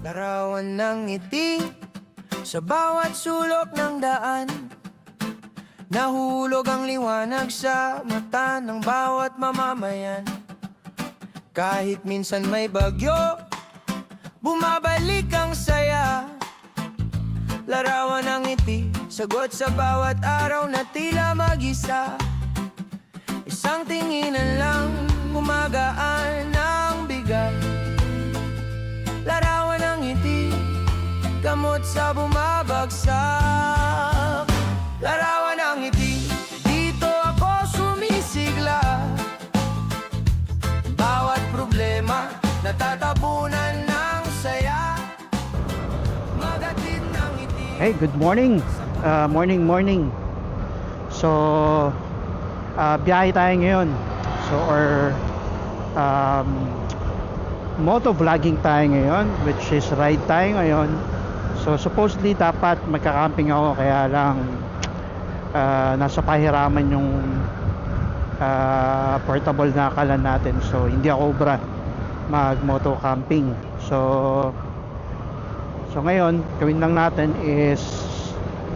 Larawan ng ngiti sa bawat sulok ng daan. Nahulog ang liwanag sa mata ng bawat mamamayan. Kahit minsan may bagyo, bumabalik ang saya. Larawan ng ngiti, sagot sa bawat araw na tila mag-isa. Isang tinginan lang, gumagaan ang bigat. Larawan ng ngiti, gamot sa bumabagsak. Larawan ng ngiti, dito ako sumisigla. Bawat problema, natatabunan ng saya. Magatid ng ngiti. Hey, good morning. Morning. So, biyahe tayo ngayon. So, moto vlogging tayo ngayon, which is ride tayo ngayon. So, supposedly dapat magka-camping ako, kaya lang nasa pahiraman yung portable na kalan natin. So, hindi ako obra mag-moto camping. So ngayon, gawin lang natin is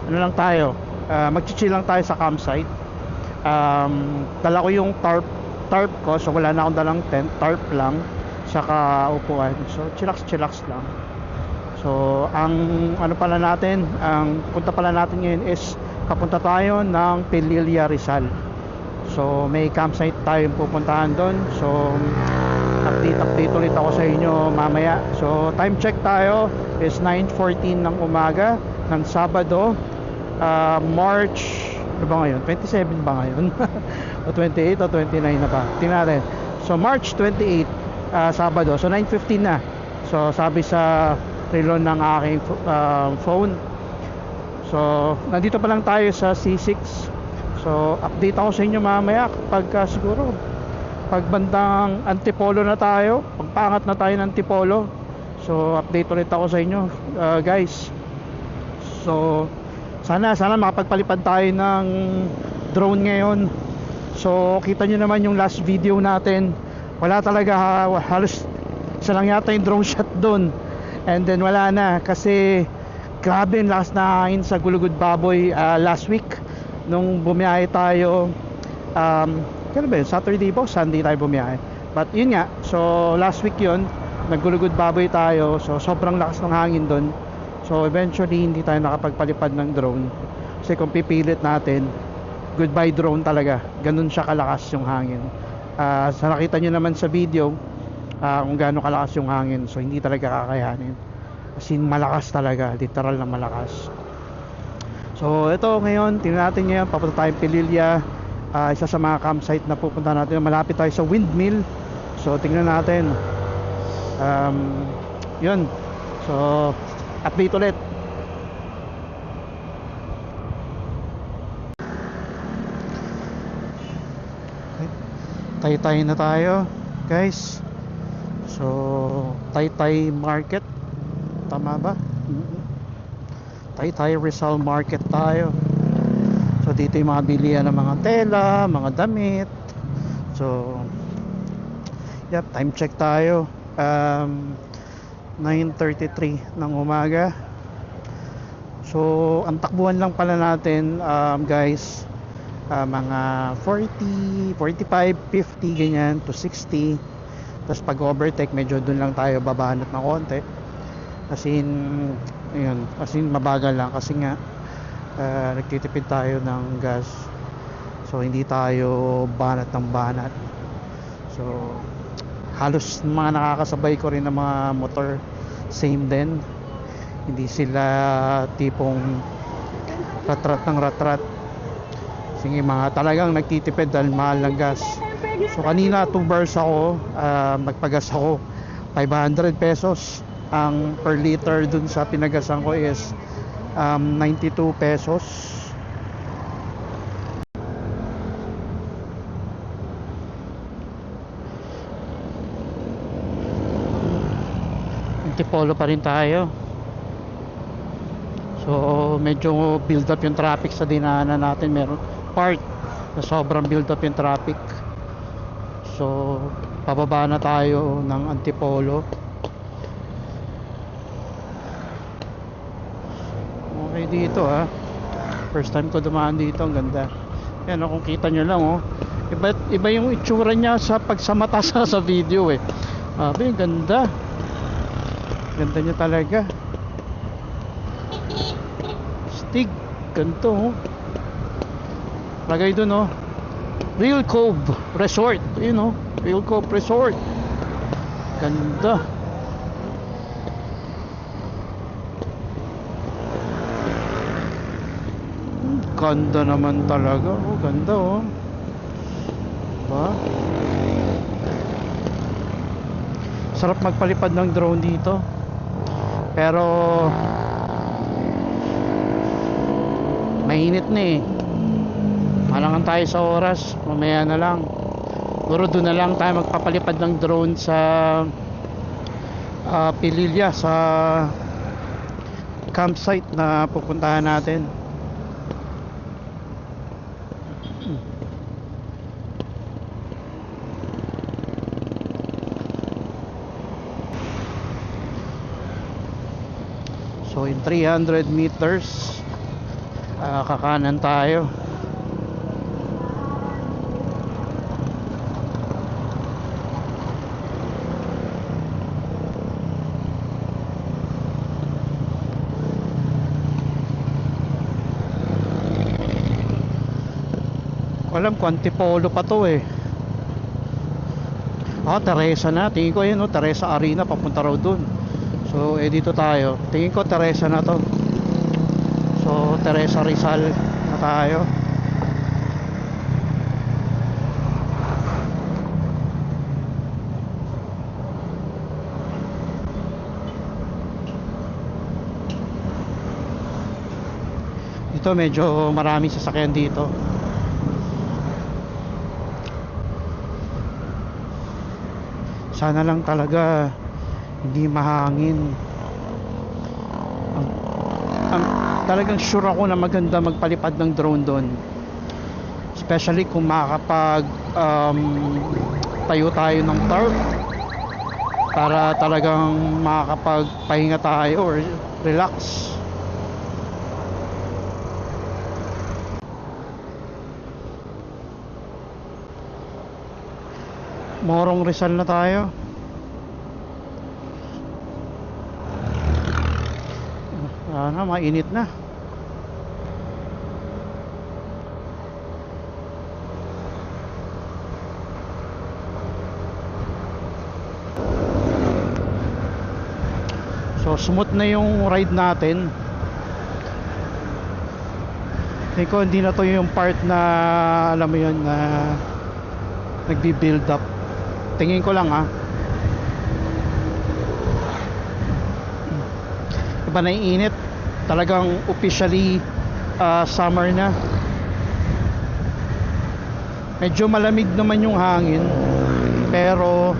ano lang tayo, mag-chill lang tayo sa campsite. Dala ko yung tarp ko, so wala na akong dalang tent, tarp lang saka upuan. So chillax lang. So ang ano pala natin, ang punta pala natin ngayon is papunta tayo ng Pililla, Rizal. So may campsite tayong pupuntahan doon. So update ulit ako sa inyo mamaya. So time check tayo is 9:14 ng umaga ng Sabado, March ano ba ngayon? 27 ba ngayon? O 28 o 29 na ba? Tingnan natin. So March 28, Sabado. So 9:15 na. So sabi sa relo ng aking phone. So nandito pa lang tayo sa C6. So update ako sa inyo mamaya kapag siguro pag bandang Antipolo na tayo, pagpangat na tayo ng Antipolo. So update ulit ako sa inyo, guys. So sana makapagpalipad tayo ng drone ngayon. So kita nyo naman yung last video natin, wala talaga, halos isa lang yata yung drone shot doon. And then wala na kasi grabe yung lakas na hangin sa Gulugud Baboy last week nung bumiyahe tayo. Kaya ba yun? Saturday po, Sunday tayo bumiyahe. But yun nga, so last week yun, naggulugod baboy tayo. So sobrang lakas ng hangin doon. So eventually hindi tayo nakapagpalipad ng drone. Kasi kung pipilit natin, goodbye drone talaga. Ganun siya kalakas yung hangin. Sa nakita nyo naman sa video, kung gaano kalakas yung hangin. So hindi talaga kakayanin. As in malakas talaga, literal na malakas. So ito ngayon, tingnan natin ngayon, papunta tayong Pililla. Isa sa mga campsite na pupunta natin, malapit tayo sa windmill. So tingnan natin. Yun. So update ulit. Taytay na tayo, guys. So Taytay Market, tama ba? Taytay Rizal Market tayo. So dito yung mga bilihan ng mga tela, mga damit. So yep, time check tayo, 9:33 ng umaga. So ang takbuhan lang pala natin, guys, mga 40, 45, 50 ganyan to 60. Tapos pag overtake medyo dun lang tayo babanat na konti. As in mabagal lang kasi nga nagtitipid tayo ng gas. So hindi tayo banat ng banat. So halos mga nakakasabay ko rin ng mga motor, same din. Hindi sila tipong ratrat ng ratrat. Sige, mga talagang nagtitipid dahil mahal ng gas. So kanina 2 bars ako, magpagas ako 500 pesos. Ang per liter dun sa pinagasan ko is 92 pesos. Antipolo pa rin tayo. So medyo build up yung traffic sa dinaanan natin. Meron part na sobrang build up yung traffic. So pababa na tayo ng Antipolo. dito ha. First time ko dumaan dito, ang ganda. Yan kung kita nyo lang iba yung itsura niya sa pagsamata sa video ang ganda. Ganda niya talaga. Stig, ganito lagay dun Real Cove Resort, Real Cove Resort. Ganda. Ganda naman talaga. Ganda ba? Sarap magpalipad ng drone dito. Pero mainit na Malangan tayo sa oras. Mamaya na lang. Siguro doon na lang tayo magpapalipad ng drone sa Pililla, sa campsite na pupuntahan natin. So in 300 meters kakanan tayo. Alam ko Antipolo pa to Teresa na. Tingin ko yun Teresa Arena, papunta raw dun. So dito tayo. Tingin ko Teresa na to. So Teresa Rizal na tayo. Dito medyo maraming sasakyan dito. Sana lang talaga hindi mahangin. Talagang sure ako na maganda magpalipad ng drone doon, especially kung makakapag tayo tayo ng tarp para talagang makakapagpahinga tayo or relax. Morong Rizal na tayo. Mainit na. So smooth na yung ride natin. Hindi ko, hindi na to yung part na alam mo yun na nagbi-build up. Tingin ko lang iba na yung init. Talagang officially summer na. Medyo malamig naman yung hangin, pero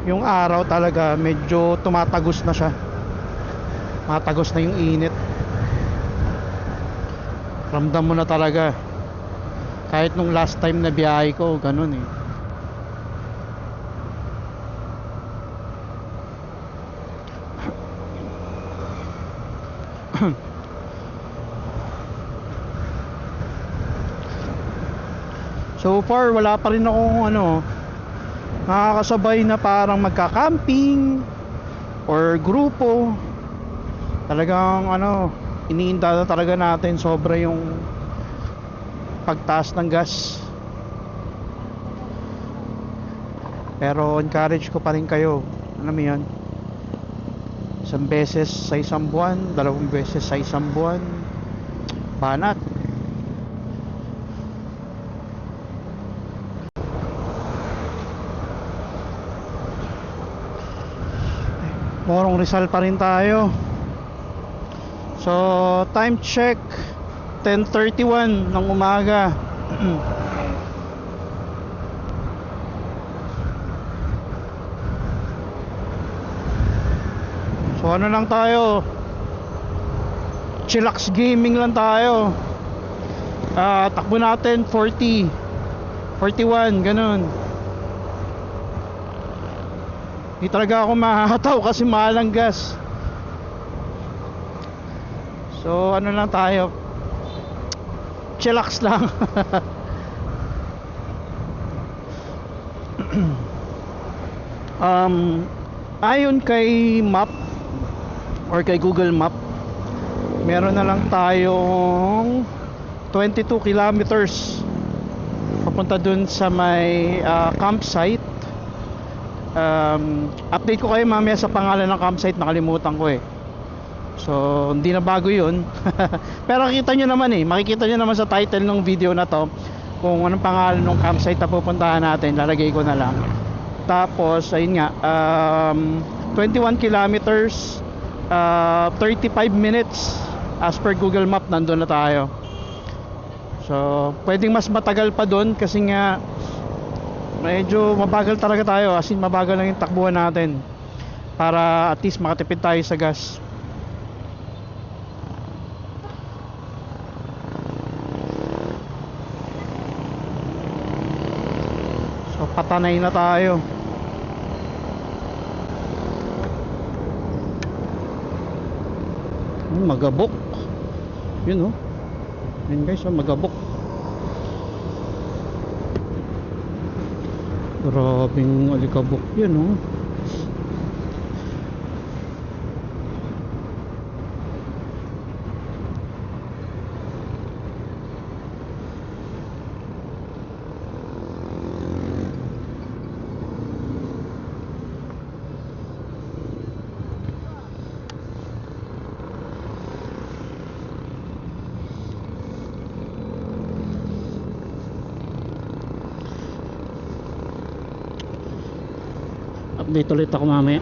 yung araw talaga medyo tumatagos na siya. Matagos na yung init. Ramdam mo na talaga. Kahit nung last time na biyahe ko, ganun So far wala pa rin akong nakakasabay na parang magka-camping or grupo. Talagang iniinda na talaga natin sobra yung pagtaas ng gas. Pero encourage ko pa rin kayo, alam mo yun, isang beses sa isang buwan, 2 beses sa isang buwan, banat. Morong Rizal pa rin tayo. So time check 10:31 ng umaga. So ano lang tayo, chillax gaming lang tayo. Takbo natin 40, 41, ganun. Hindi talaga ako mahataw kasi mahal ang gas. So ano lang tayo, chillax lang. Ayon kay map or kay Google Map, meron na lang tayong 22 kilometers papunta dun sa may campsite. Update ko kayo mamaya sa pangalan ng campsite, nakalimutan ko eh. So hindi na bago yun. Pero kita nyo naman eh, makikita nyo naman sa title ng video na to kung anong pangalan ng campsite na pupuntahan natin. Lalagay ko na lang. Tapos ayun nga, 21 kilometers, 35 minutes as per Google Map, nandun na tayo. So pwedeng mas matagal pa dun kasi nga medyo mabagal talaga tayo, as in mabagal lang yung takbuhan natin para at least makatipid tayo sa gas. So patanay na tayo. Magabok yun oh, yun guys, magabok. Grabing alikabok yun oh. Update ulit ako mamaya.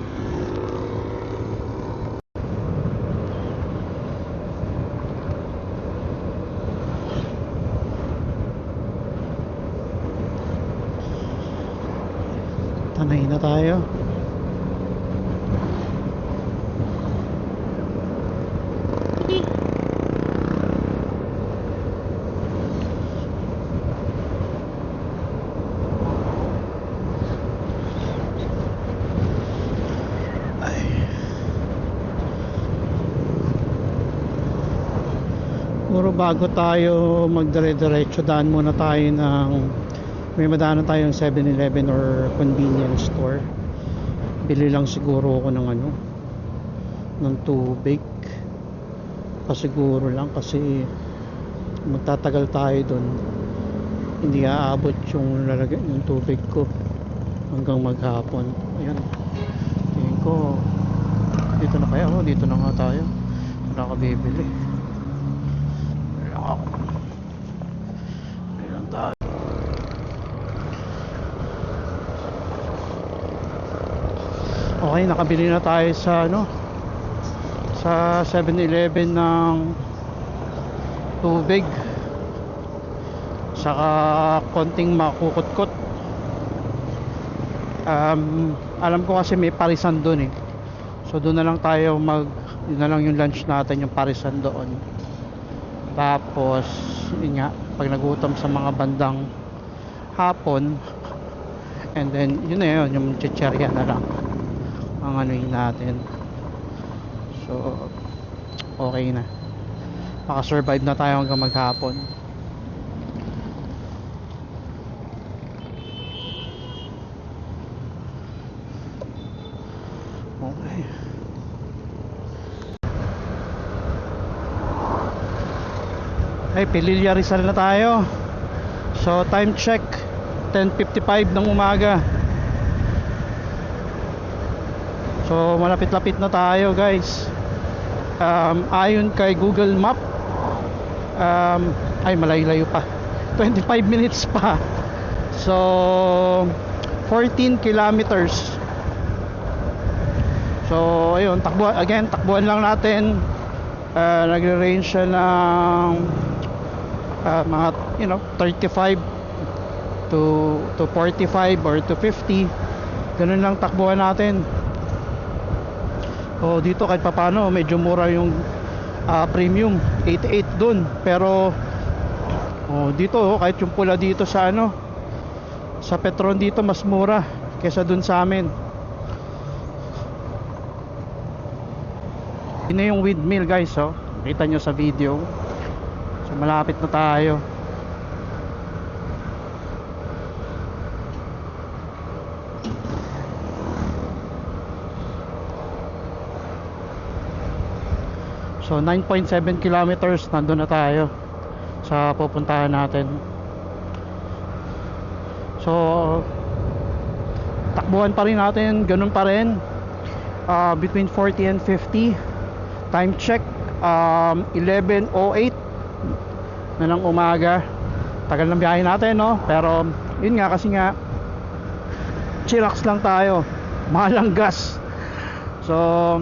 Tanay na tayo. Puro bago tayo magdire-diretso, daan muna tayo ng may madaanan tayong 7-Eleven or convenience store. Bili lang siguro ako ng ano, ng tubig. Pasiguro lang kasi magtatagal tayo dun, hindi aabot yung lalagay yung tubig ko hanggang maghapon. Ayan, tingin ko dito na kaya. Oh, dito na nga tayo. Wala ka bibili. Ayan tayo. Okay, nakabili na tayo sa ano, sa 7-Eleven ng tubig saka konting makukutkot. Alam ko kasi may parisan doon eh, so doon na lang tayo yun na lang yung lunch natin, yung parisan doon. Tapos yun nga, pag nagutom sa mga bandang hapon, and then yun na yun, yung chicherya na lang ang anuin natin. So okay na, makasurvive na tayo hanggang maghapon. Okay. Ay, Pililla Rizal na tayo. So time check 10:55 ng umaga. So malapit-lapit na tayo guys. Ayon kay Google Map, ay malayo pa, 25 minutes pa. So 14 kilometers. So ayun, takbuhan lang natin. Nagre-range siya ng mga 35 to 45 or to 50. Ganun lang takbuhan natin. O dito kahit papano medyo mura yung premium, 88 dun. Pero dito kahit yung pula dito sa sa Petron dito mas mura kaysa dun sa amin. Yun na yung windmill guys, makita nyo sa video. So malapit na tayo. So 9.7 kilometers, nandun na tayo sa pupuntahan natin. So takbuhan pa rin natin, ganun pa rin, between 40 and 50. Time check 11:08 na ng umaga. Tagal ng biyahe natin, no? Pero yun nga, kasi nga chillax lang tayo, mahal ang gas. So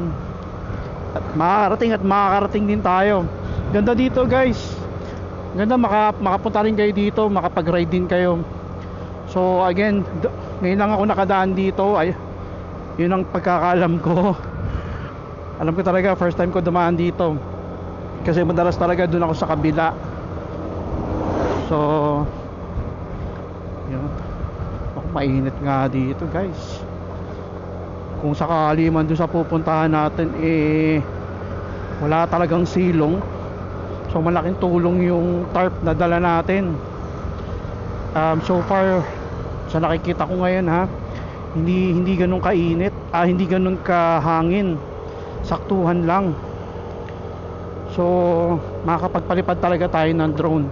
at makakarating din tayo. Ganda dito, guys. Ganda, makapunta rin kayo dito, makapag-ride din kayo. So again, ngayon lang ako nakadaan dito. Ay, yun ang pagkakaalam ko. Alam ko talaga, first time ko dumaan dito. Kasi madalas talaga doon ako sa kabila. So yun. Mainit nga dito, guys. Kung sakali man doon sa pupuntahan natin wala talagang silong, so malaking tulong yung tarp na dala natin. So far sa nakikita ko ngayon, hindi ganun kainit, hindi ganun kahangin, saktuhan lang. So makakapagpalipad talaga tayo ng drone.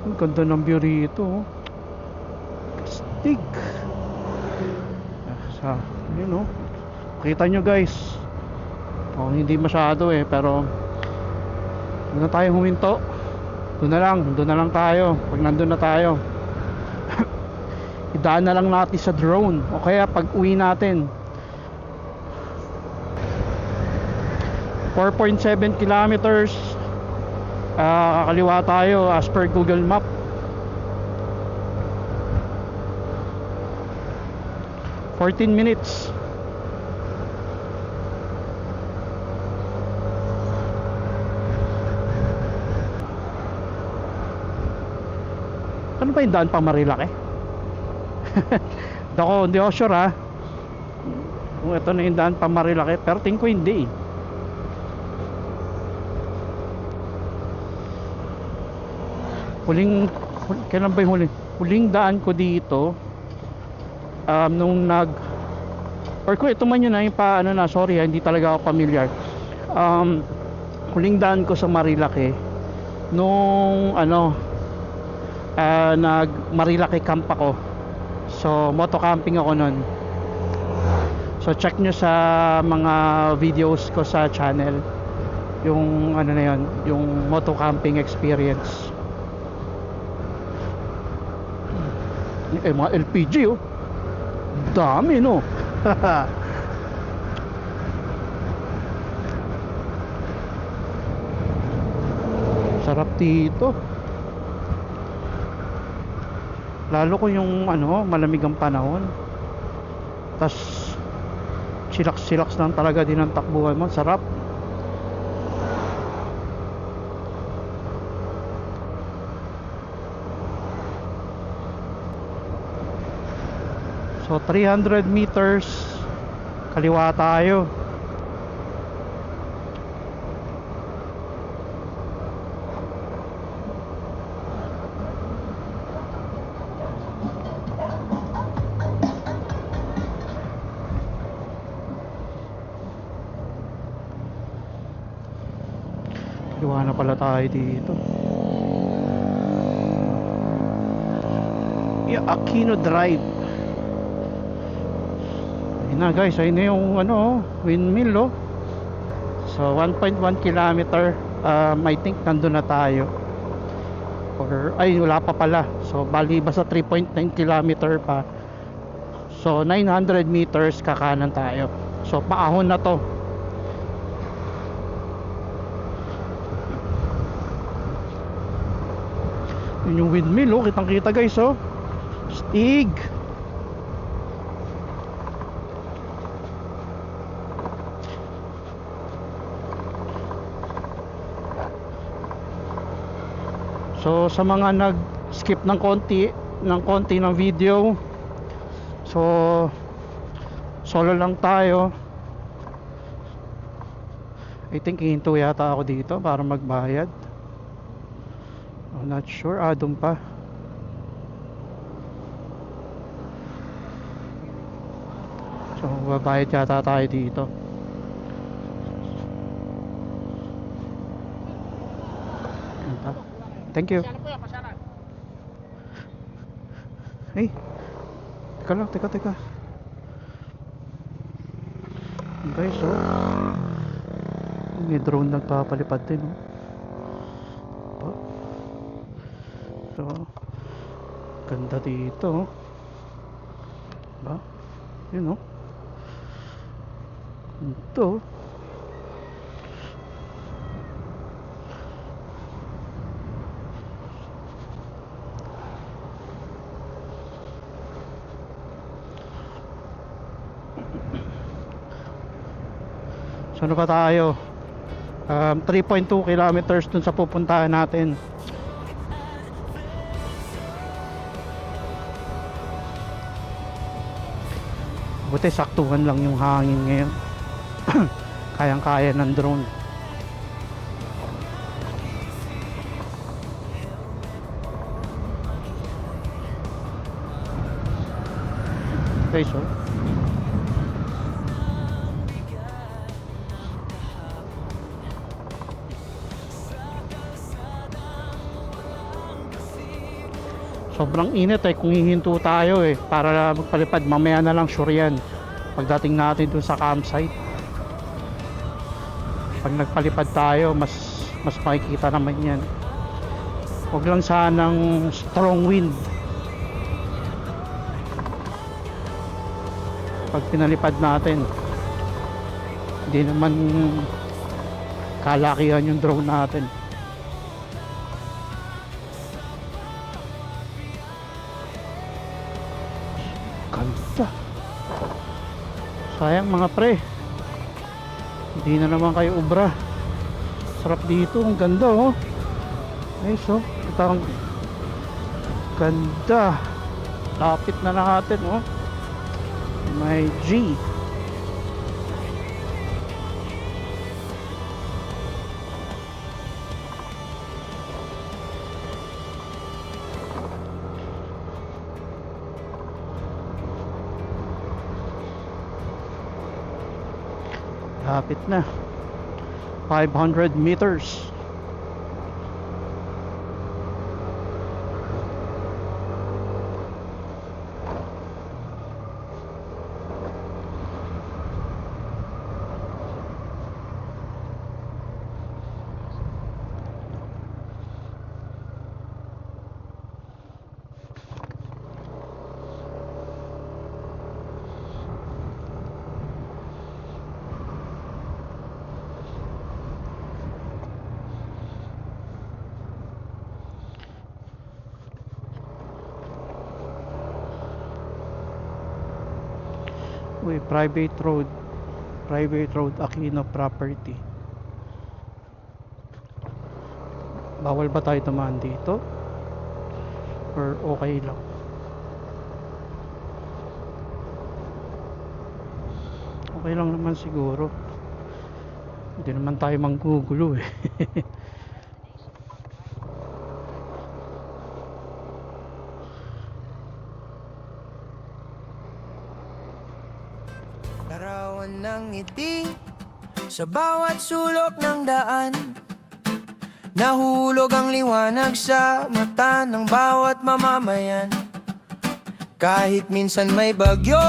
Ang ganda ng view rito, stig. Sa yun, kita nyo, guys. Hindi masyado pero doon na tayo huminto. Doon na lang tayo. Pag nandun na tayo, idaan na lang natin sa drone, o kaya pag uwi natin. 4.7 kilometers, kakaliwa tayo as per Google Map. "14 minutes. Ano ba yung daan pa Marilaki? Hindi ako sure, kung ito na yung daan pa Marilaki, pero tingin ko hindi. Kailan ba yung huling daan ko dito, nung or kung ito man yun yung sorry, hindi talaga ako familiar. Huling daan ko sa Marilaki nung Marilaki camp ako. So moto camping ako nun. So check nyo sa mga videos ko sa channel yung na yun, yung moto camping experience. Mga LPG, dami, no? Sarap dito, lalo ko yung malamig ang panahon, tas chillax lang talaga din ang takbuhan mo. Sarap. So 300 meters kaliwa tayo. Kaliwa na pala tayo dito. Aquino Drive. Ayun na, guys, ayun na yung windmill, So 1.1 kilometer, I think nandun na tayo, or wala pa pala. So bali basta 3.9 kilometer pa. So 900 meters kakanan tayo. So paahon na to. Yun yung windmill, kitang kita, guys, stig. So sa mga nag-skip ng konti ng video, so solo lang tayo. I think hihinto yata ako dito para magbayad. I'm not sure. Doon pa. So babayad yata tayo dito. Thank you. Hey, teka lang, teka. Guys, may drone nagpapalipad din, So, ganda dito, diba? Yun, ito. So ano pa tayo? 3.2 kilometers dun sa pupuntahan natin. Buti saktuhan lang yung hangin ngayon. Kayang-kaya ng drone. Okay, so sobrang init kung hihinto tayo para magpalipad, mamaya na lang sure yan pagdating natin dun sa campsite. Pag nagpalipad tayo mas makikita naman yan. Huwag lang sanang strong wind pag pinalipad natin. Hindi naman kalakihan yung drone natin. Ganda. Sayang mga pre, hindi na naman kayo ubra. Sarap dito, ang ganda Ay, so ito ang ganda. Lapit na natin may G. Lapit na. 500 meters. Uy, private road Aquino property. Bawal ba tayo dumaan dito or okay lang? Okay lang naman siguro, hindi naman tayo manggugulo Larawan ng ngiti sa bawat sulok ng daan. Nahulog ang liwanag sa mata ng bawat mamamayan. Kahit minsan may bagyo,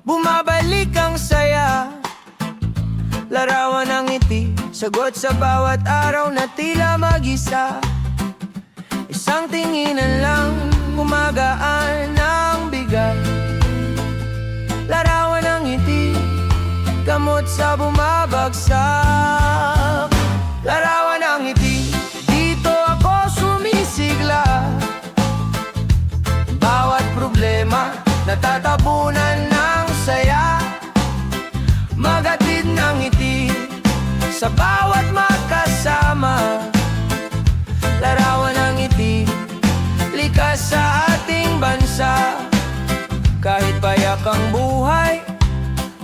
bumabalik ang saya. Larawan ng ngiti, sagot sa bawat araw na tila mag-isa. Isang tinginan lang, gumagaan ang bigat. Larawan ng ngiti, gamot sa bumabagsak. Larawan ng ngiti, dito ako sumisigla. Bawat problema, natatabunan ng saya. Magatid ng ngiti, sa bawat magkasama. Larawan ng ngiti, likas sa ating bansa. Kahit payak ang buhay,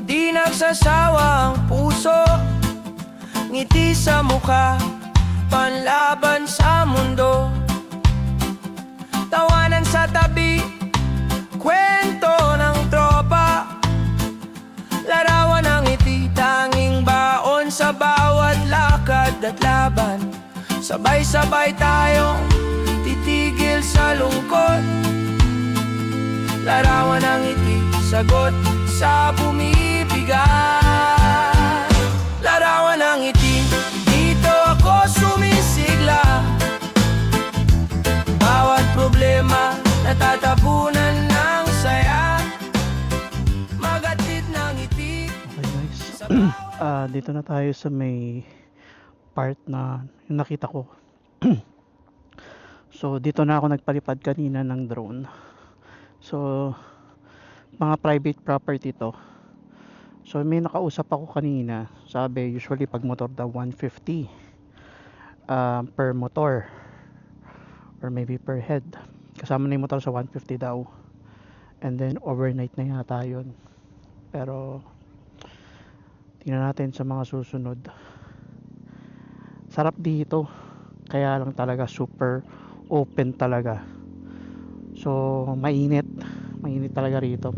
di nagsasawa ang puso. ngiti sa mukha, panlaban sa mundo. Tawanan sa tabi, kwento ng tropa, larawan ng ngiti, tanging baon sa bawat lakad at laban. Sabay-sabay tayong titigil sa lungkot, larawan ng ngiti, sagot sa bumibigat. Larawan ng ngiti, dito ako sumisigla, bawat problema natatapunan ng saya, magatid ng ngiti. Okay guys, dito na tayo sa may part na yung nakita ko. So dito na ako nagpalipad kanina ng drone. So mga private property to. So may nakausap ako kanina, sabi usually pag motor daw 150 per motor or maybe per head, kasama na yung motor sa 150 daw, and then overnight na yata yun. Pero tingnan natin sa mga susunod. Sarap dito, kaya lang talaga super open talaga. So mainit talaga rito.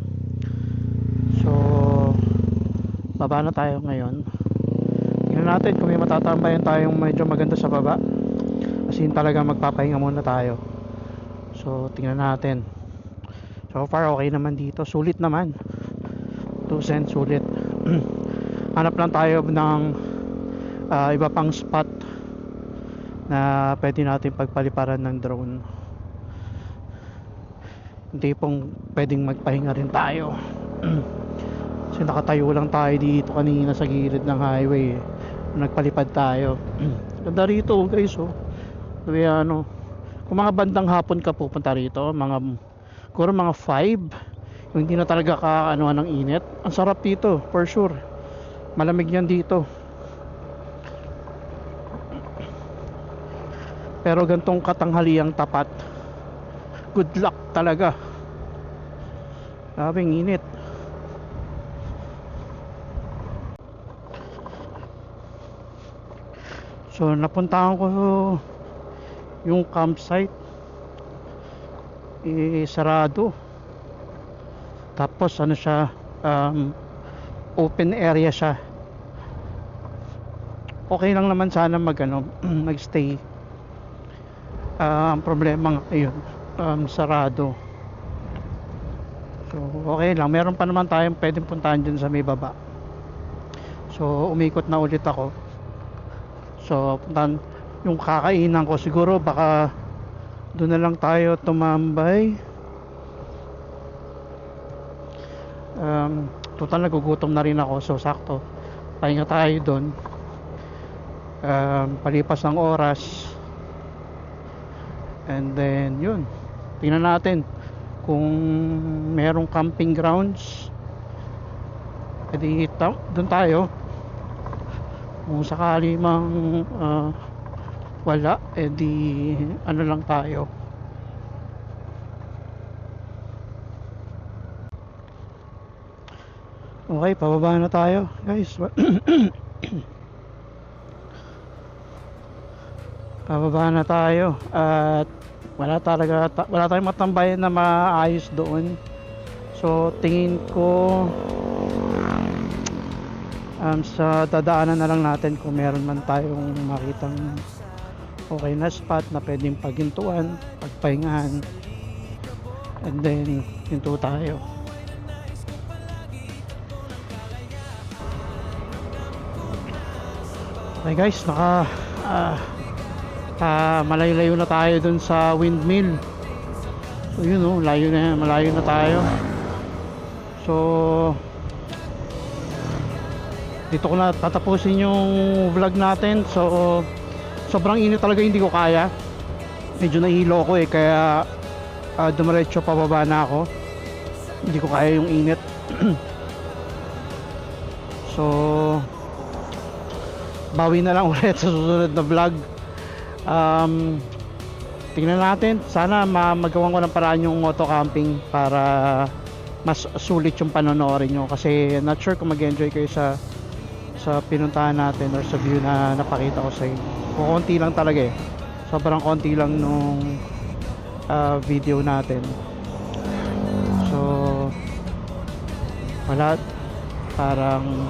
So baba na tayo ngayon. Tingnan natin kung may matatambayan tayong medyo maganda sa baba, as in talaga magpapahinga muna tayo. So tingnan natin. So far okay naman dito, sulit naman, 2 cents sulit. Hanap lang tayo ng iba pang spot na pwede natin pagpaliparan ng drone. Hindi pong pwedeng magpahinga rin tayo. Kasi nakatayo lang tayo dito kanina sa gilid ng highway, nagpalipad tayo. Ganda rito guys, oh. Kaya ano, kung mga bandang hapon ka pupunta rito, siguro mga 5, yung hindi na talaga ka-anuhan ng init, ang sarap dito for sure. Malamig yan dito. Pero gantong katanghaliang tapat, good luck talaga. Grabeng init. So napuntahan ko yung campsite, sarado. Tapos ano siya, open area siya. Okay lang naman sana magstay. Ang problema ngayon, sarado. So okay lang, meron pa naman tayong pwedeng puntahan dyan sa may baba. So umikot na ulit ako. So puntahan yung kakainan ko, siguro baka doon na lang tayo tumambay. Total nagugutom na rin ako, so sakto pahinga tayo doon. Palipas ng oras, and then yun, tingnan natin kung merong camping grounds, edi doon tayo. Kung sakali mang wala, edi ano lang tayo. Okay, pababa na tayo guys. Pababa na tayo at wala tayong matambayan na maayos doon. So tingin ko sa dadaanan na lang natin kung meron man tayong makitang okay na spot na pwedeng paghintuan, pagpahingahan, and then hinto tayo. Okay guys, malayo-layo na tayo dun sa windmill. So yun, oh, malayo na tayo. So dito ko na tatapusin yung vlog natin. So sobrang init talaga, hindi ko kaya. Medyo nahilo ko kaya dumiretso pababa na ako. Hindi ko kaya yung init. So bawi na lang ulit sa susunod na vlog. Tingnan natin, sana magawan ko ng paraan yung moto camping para mas sulit yung panonoorin nyo, kasi not sure kung mag-enjoy kayo sa sa pinuntahan natin or sa view na napakita ko sa inyo. Konti lang talaga eh. Sobrang konti lang nung video natin. So wala, parang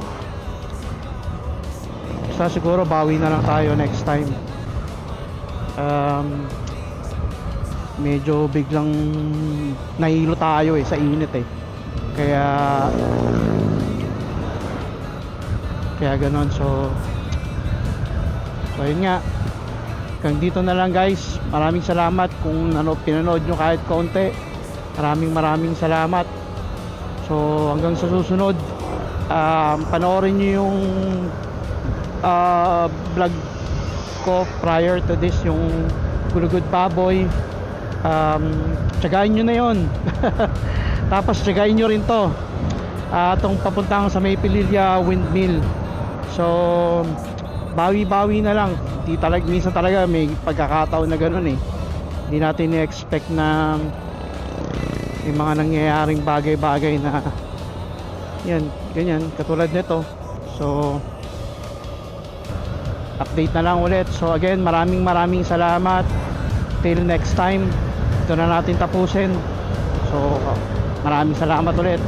basta siguro bawi na lang tayo next time. Medyo biglang nahilo tayo sa init kaya ganon. So ayun nga, hanggang dito na lang guys. Maraming salamat kung pinanood nyo kahit konti. Maraming salamat. So hanggang sa susunod, panoorin nyo yung vlog ko prior to this, yung Gulugod Baboy. Tsagain nyo na yon. Tapos tsagain nyo rin to, itong papuntang sa Maypililia Windmill. So bawi-bawi na lang. Minsan talaga may pagkakataon na ganun hindi natin i-expect na may mga nangyayaring bagay-bagay na yan, ganyan, katulad nito. So update na lang ulit. So again, maraming salamat. Till next time, ito na natin tapusin. So maraming salamat ulit.